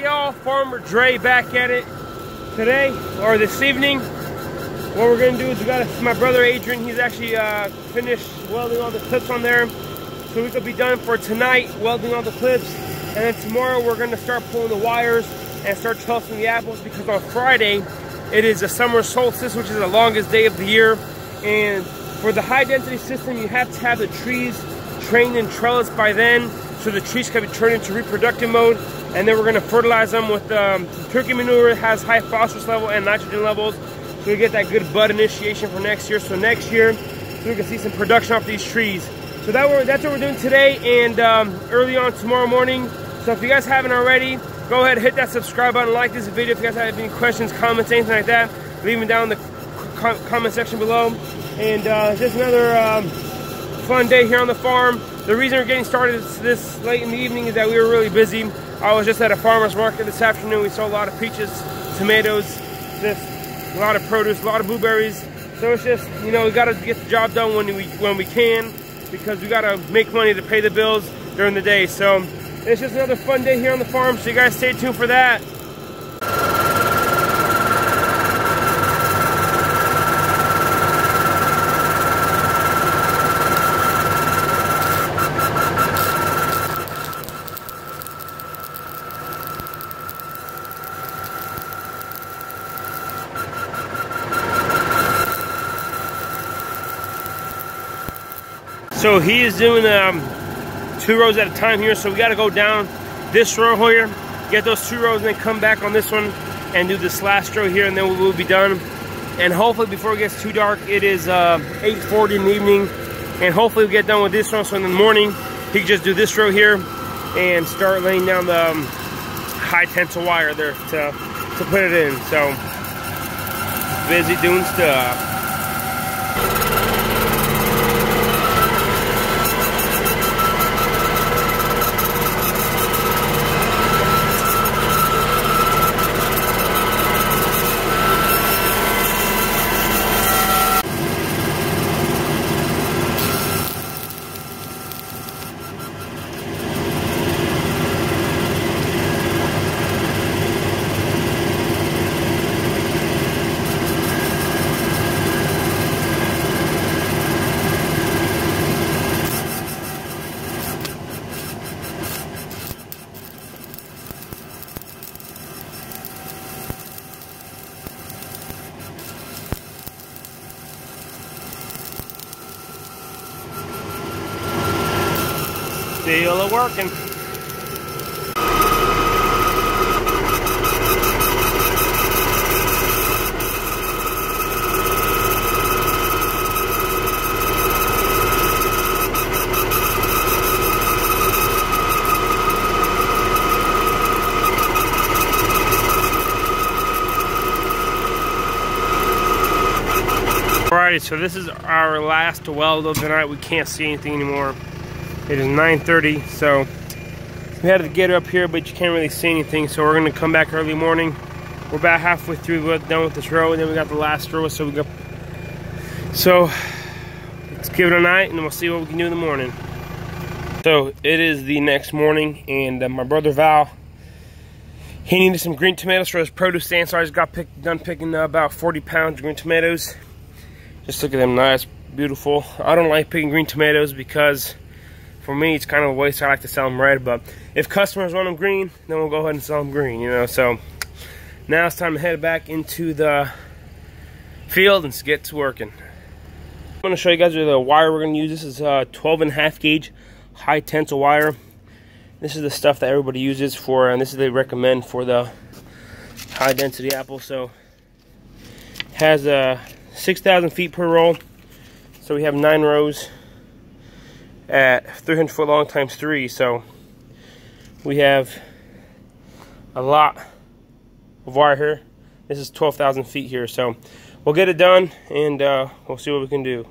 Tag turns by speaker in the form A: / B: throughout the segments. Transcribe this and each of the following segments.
A: Alrighty y'all, Farmer Dre back at it today, or this evening. What we're gonna do is we got my brother Adrian, he's actually finished welding all the clips on there. So we could be done for tonight, welding all the clips. And then tomorrow we're gonna start pulling the wires and start toasting the apples, because on Friday, it is a summer solstice, which is the longest day of the year. And for the high density system, you have to have the trees trained and trellised by then, so the trees can be turned into reproductive mode. And then we're gonna fertilize them with some turkey manure. It has high phosphorus level and nitrogen levels, so we get that good bud initiation for next year. So next year, so we can see some production off these trees. So that's what we're doing today, and early on tomorrow morning. So if you guys haven't already, go ahead and hit that subscribe button, like this video. If you guys have any questions, comments, anything like that, leave them down in the comment section below. And just another fun day here on the farm. The reason we're getting started this late in the evening is that we were really busy. I was just at a farmer's market this afternoon. We saw a lot of peaches, tomatoes, just a lot of produce, a lot of blueberries. So it's just, you know, we gotta get the job done when we can, because we gotta make money to pay the bills during the day. So it's just another fun day here on the farm, so you guys stay tuned for that. So he is doing 2 rows at a time here, so we got to go down this row here, get those 2 rows, and then come back on this one and do this last row here, and then we'll be done. And hopefully before it gets too dark, it is 8:40 in the evening, and hopefully we get done with this row, so in the morning he can just do this row here and start laying down the high tensile wire there to put it in. So busy doing stuff. Still working. Alrighty, so this is our last weld of the night. We can't see anything anymore. It is 9:30, so we had to get up here, but you can't really see anything, so we're gonna come back early morning. We're about halfway through, we're done with this row, and then we got the last row, so let's give it a night, and we'll see what we can do in the morning. So it is the next morning, and my brother Val, he needed some green tomatoes for his produce stand, so I just got done picking about 40 pounds of green tomatoes. Just look at them, nice, beautiful. I don't like picking green tomatoes because for me, it's kind of a waste. I like to sell them red, but if customers want them green, then we'll go ahead and sell them green, you know. So now it's time to head back into the field and get to working. I'm going to show you guys the wire we're going to use. This is 12.5 gauge high tensile wire. This is the stuff that everybody uses for, and this is they recommend for the high density apple. So it has 6,000 feet per roll. So we have 9 rows at 300 foot long times 3, so we have a lot of wire here. This is 12,000 feet here, so we'll get it done, and we'll see what we can do.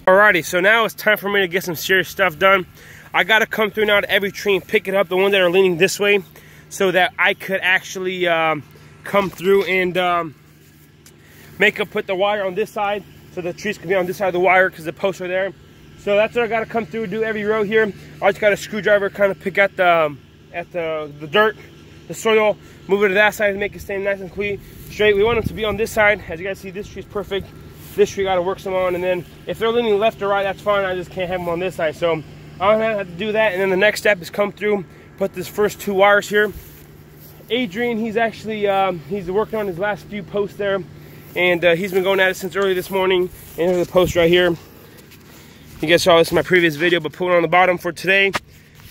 A: Alrighty, so now it's time for me to get some serious stuff done. I gotta come through now to every tree and pick it up, the ones that are leaning this way, so that I could actually come through and put the wire on this side, so the trees can be on this side of the wire because the posts are there. So that's what I gotta come through, do every row here. I just got a screwdriver, kind of pick at the dirt, the soil, move it to that side to make it stay nice and clean, straight. We want them to be on this side. As you guys see, this tree is perfect. This tree got to work some on, and then if they're leaning left or right, that's fine. I just can't have them on this side. So I'm gonna have to do that, and then the next step is come through, put this first 2 wires here. Adrian, he's actually he's working on his last few posts there, and he's been going at it since early this morning. And here's the post right here. You guys saw this in my previous video, but pulling on the bottom for today,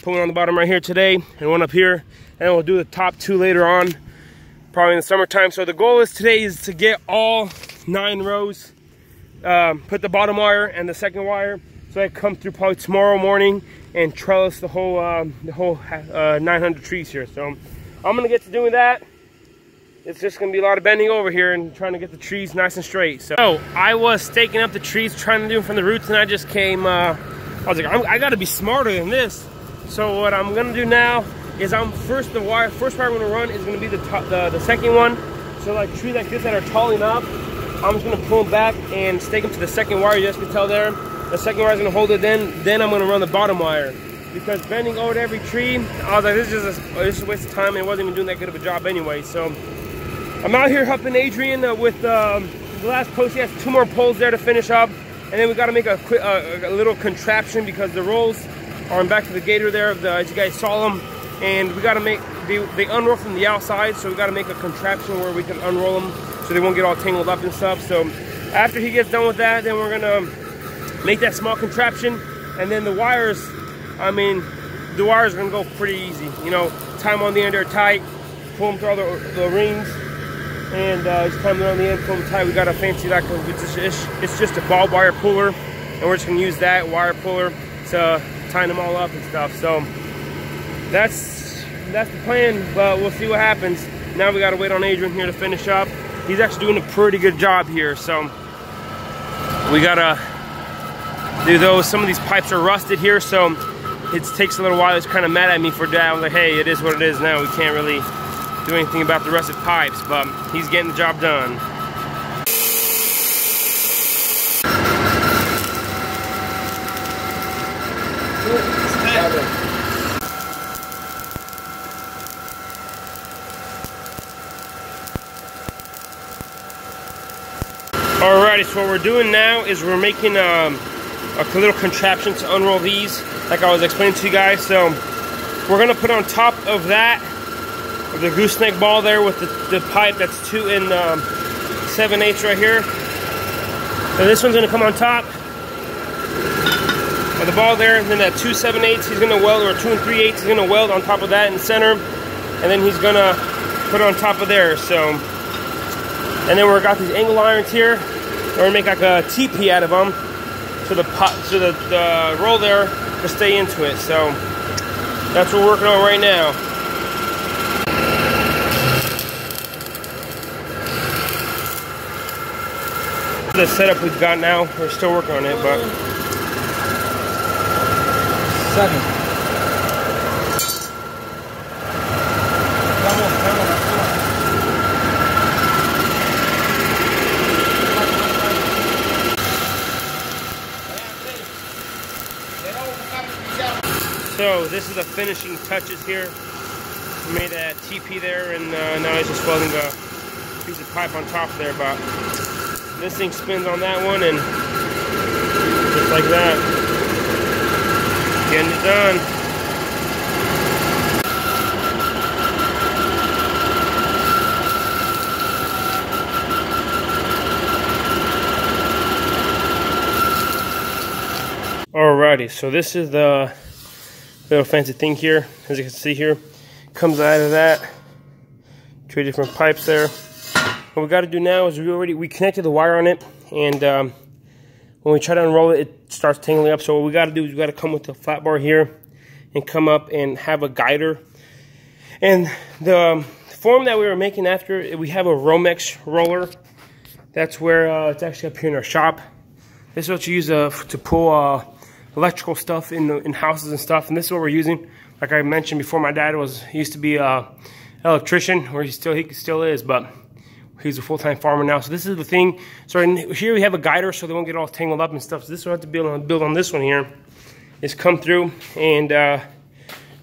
A: pulling on the bottom right here today, and one up here, and we'll do the top 2 later on, probably in the summertime. So the goal is today is to get all 9 rows, put the bottom wire and the second wire, so I come through probably tomorrow morning and trellis the whole 900 trees here. So I'm gonna get to doing that. It's just gonna be a lot of bending over here and trying to get the trees nice and straight. So I was staking up the trees, trying to do them from the roots, and I just came, I was like, I gotta be smarter than this. So what I'm gonna do now is first wire I'm gonna run is gonna be the second one. So like trees like this that are tall enough, I'm just gonna pull them back and stake them to the second wire. You guys can tell there. The second wire is gonna hold it, then I'm gonna run the bottom wire. Because bending over to every tree, I was like, this is a waste of time, and it wasn't even doing that good of a job anyway. So I'm out here helping Adrian with the last post. He has 2 more poles there to finish up, and then we got to make a little contraption because the rolls are back to the gator there, as you guys saw them, and we got to make they unroll from the outside, so we got to make a contraption where we can unroll them so they won't get all tangled up and stuff. So after he gets done with that, then we're gonna make that small contraption, and then the wires. I mean, the wires are gonna go pretty easy. You know, tie them on the end, they're tight, pull them through all the rings, and just tie them on the end, pull them tight. We got a fancy, like, it's just a ball wire puller, and we're just gonna use that wire puller to tie them all up and stuff. So that's the plan, but we'll see what happens. Now we gotta wait on Adrian here to finish up. He's actually doing a pretty good job here, so we gotta do those. Some of these pipes are rusted here, so it takes a little while. He's kind of mad at me for that. I was like, hey, it is what it is now. We can't really do anything about the rusted pipes, but he's getting the job done. Alrighty, so what we're doing now is we're making a little contraption to unroll these, like I was explaining to you guys. So we're gonna put on top of that, of the gooseneck ball there with the pipe that's 2 7/8 right here. So this one's gonna come on top of the ball there, and then that 2 7/8 he's gonna weld, or 2 3/8 he's gonna weld on top of that in the center, and then he's gonna put it on top of there. So, and then we've got these angle irons here. We're gonna make like a teepee out of them, so the roll there to stay into it. So that's what we're working on right now. The setup we've got now, we're still working on it, but
B: 7.
A: So this is the finishing touches here. We made a TP there, and now he's just welding a piece of pipe on top there. But this thing spins on that one, and just like that, getting it done. Alrighty, so this is the little fancy thing here. As you can see here, comes out of that. 2 different pipes there. What we got to do now is we connected the wire on it, and when we try to unroll it, it starts tangling up. So what we got to do is we got to come with the flat bar here and come up and have a guider. And the form that we were making after, we have a Romex roller. That's where it's actually up here in our shop. This is what you use to pull electrical stuff in houses and stuff, and this is what we're using. Like I mentioned before, my dad used to be an electrician, or he still is, but he's a full-time farmer now. So this is the thing. So here we have a guider, so they won't get all tangled up and stuff. So this is what I have to build on this one here, is come through and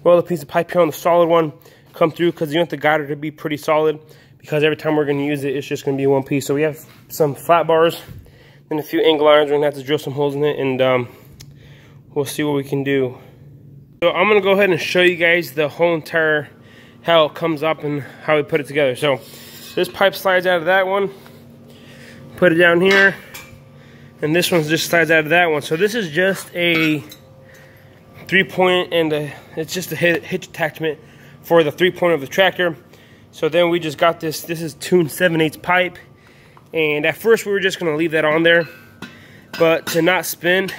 A: weld a piece of pipe here on the solid one, come through, because you want the guider to be pretty solid, because every time we're going to use it, it's just going to be one piece. So we have some flat bars and a few angle irons. We're going to have to drill some holes in it, and we'll see what we can do. So I'm going to go ahead and show you guys the whole entire, how it comes up and how we put it together. So this pipe slides out of that one, put it down here, and this one just slides out of that one. So this is just a 3-point, and it's just a hitch attachment for the 3-point of the tractor. So then we just got this is tuned 7/8 pipe, and at first we were just going to leave that on there, but to not spin,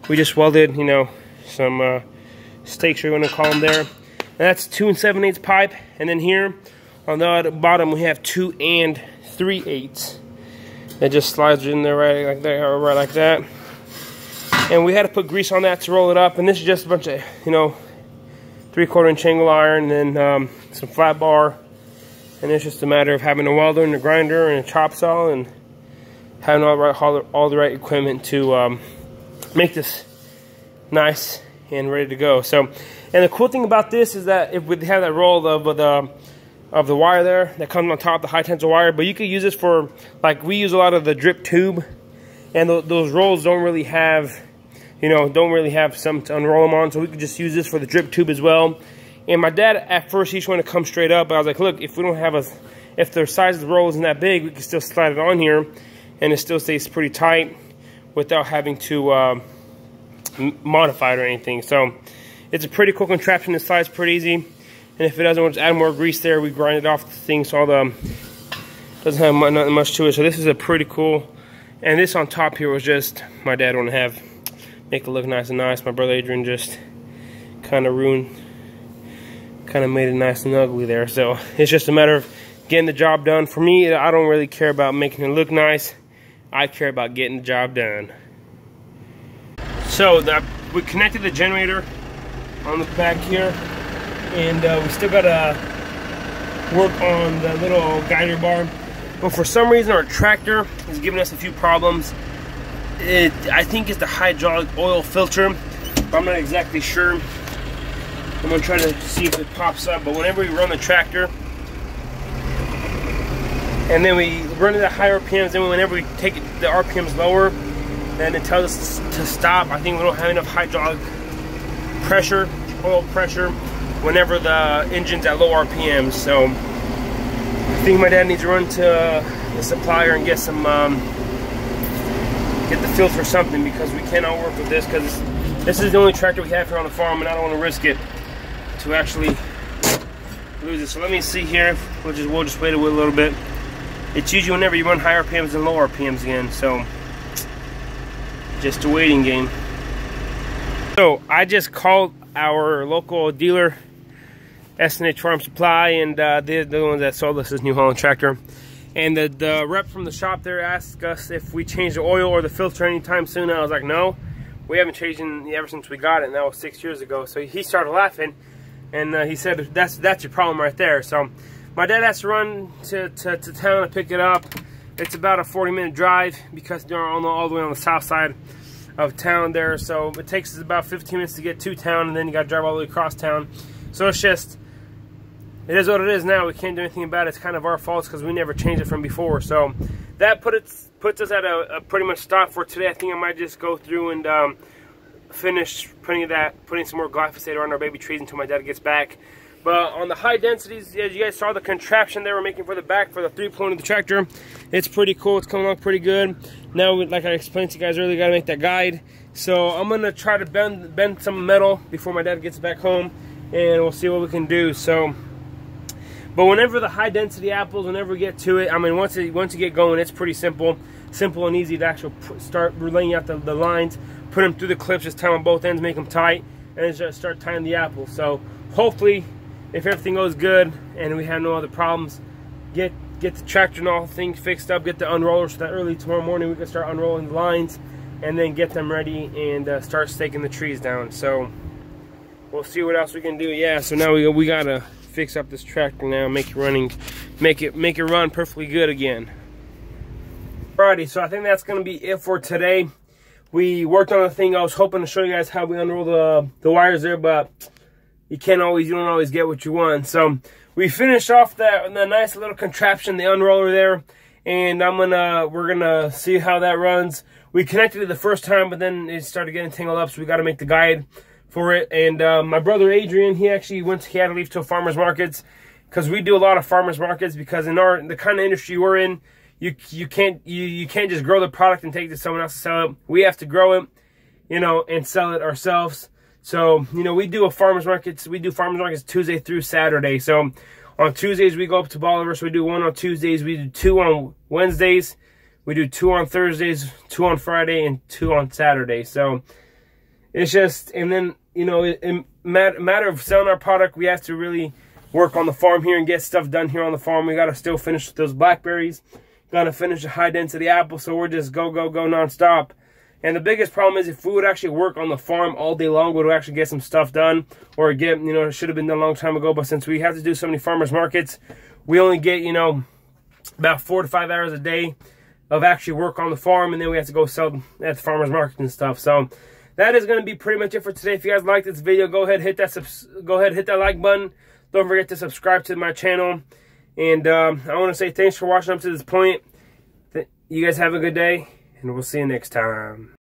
A: we just welded, you know, some stakes, you're going to call them there. And that's 2 7/8 pipe, and then here on the bottom we have 2 3/8. That just slides in there right like that, or right like that. And we had to put grease on that to roll it up, and this is just a bunch of, you know, 3/4 inch angle iron, and then some flat bar, and it's just a matter of having a welder and a grinder and a chop saw and having all the right equipment to make this nice and ready to go. So, and the cool thing about this is that if we have that roll of the wire there that comes on top of the high tensile wire, but you could use this for, like, we use a lot of the drip tube, and those rolls don't really have, you know, some to unroll them on, so we could just use this for the drip tube as well. And my dad, at first, he just wanted to come straight up, but I was like, look, if we don't have if the size of the roll isn't that big, we can still slide it on here, and it still stays pretty tight without having to modify it or anything. So it's a pretty cool contraption. It slides pretty easy, and if it doesn't, we'll just add more grease there. We grind it off the thing, so doesn't have nothing much to it. So this is a pretty cool. And this on top here was just my dad wanted to make it look nice and nice. My brother Adrian just kind of made it nice and ugly there. So it's just a matter of getting the job done. For me, I don't really care about making it look nice. I care about getting the job done. So we connected the generator on the back here, and we still gotta work on the little guider bar. But for some reason, our tractor is giving us a few problems. I think it's the hydraulic oil filter, but I'm not exactly sure. I'm gonna try to see if it pops up. But whenever we run the tractor, and then we run it at higher RPMs, then whenever we take the RPMs lower, then it tells us to stop. I think we don't have enough hydraulic pressure, oil pressure, whenever the engine's at low RPMs. So I think my dad needs to run to the supplier and get some, get the filter or something, because we cannot work with this, because this is the only tractor we have here on the farm, and I don't want to risk it to actually lose it. So let me see here. We'll just wait a little bit. It's usually whenever you run high RPMs and low RPMs again, so just a waiting game. So I just called our local dealer, S&H Farm Supply, and they're the ones that sold us this New Holland tractor. And the rep from the shop there asked us if we changed the oil or the filter anytime soon. And I was like, no, we haven't changed it ever since we got it, and that was 6 years ago. So he started laughing, and he said, that's your problem right there. So my dad has to run to town to pick it up. It's about a 40-minute drive, because they're all the way on the south side of town there. So it takes us about 15 minutes to get to town, and then you got to drive all the way across town. So it's just, it is what it is now. We can't do anything about it. It's kind of our fault, because we never changed it from before. So that puts us at a pretty much stop for today. I think I might just go through and finish putting some more glyphosate around our baby trees until my dad gets back. But on the high densities, as you guys saw the contraption they were making for the back for the 3-point of the tractor, it's pretty cool. It's coming along pretty good. Now, like I explained to you guys earlier, got to make that guide. So I'm going to try to bend some metal before my dad gets back home, and we'll see what we can do. So, but whenever the high density apples, whenever we get to it, I mean, once you get going, it's pretty simple and easy to actually start laying out the lines, put them through the clips, just tie them on both ends, make them tight, and then just start tying the apples. So hopefully, if everything goes good and we have no other problems, get the tractor and all things fixed up, get the unroller so that early tomorrow morning we can start unrolling the lines, and then get them ready and start staking the trees down. So we'll see what else we can do. Yeah, so now we gotta fix up this tractor now, make it run perfectly good again. Alrighty, so I think that's gonna be it for today. We worked on the thing. I was hoping to show you guys how we unroll the wires there, but you don't always get what you want. So we finished off the nice little contraption, the unroller there, and we're gonna see how that runs. We connected it the first time, but then it started getting tangled up, so we got to make the guide for it. And my brother Adrian, he had to leave to farmers markets, because we do a lot of farmers markets, because in the kind of industry we're in, you can't just grow the product and take it to someone else to sell it. We have to grow it, you know, and sell it ourselves. So, you know, we do farmers markets Tuesday through Saturday. So on Tuesdays we go up to Bolivar, so we do 1 on Tuesdays, we do 2 on Wednesdays, we do 2 on Thursdays, 2 on Friday, and 2 on Saturday. So it's just, and then, you know, in matter of selling our product, we have to really work on the farm here and get stuff done here on the farm. We got to still finish those blackberries, got to finish the high density apple, so we're just go nonstop. And the biggest problem is, if we would actually work on the farm all day long, we would actually get some stuff done, or get, you know, it should have been done a long time ago. But since we have to do so many farmers markets, we only get, you know, about 4 to 5 hours a day of actually work on the farm, and then we have to go sell at the farmers market and stuff. So that is going to be pretty much it for today. If you guys like this video, go ahead hit that like button. Don't forget to subscribe to my channel. And I want to say thanks for watching up to this point. You guys have a good day, and we'll see you next time.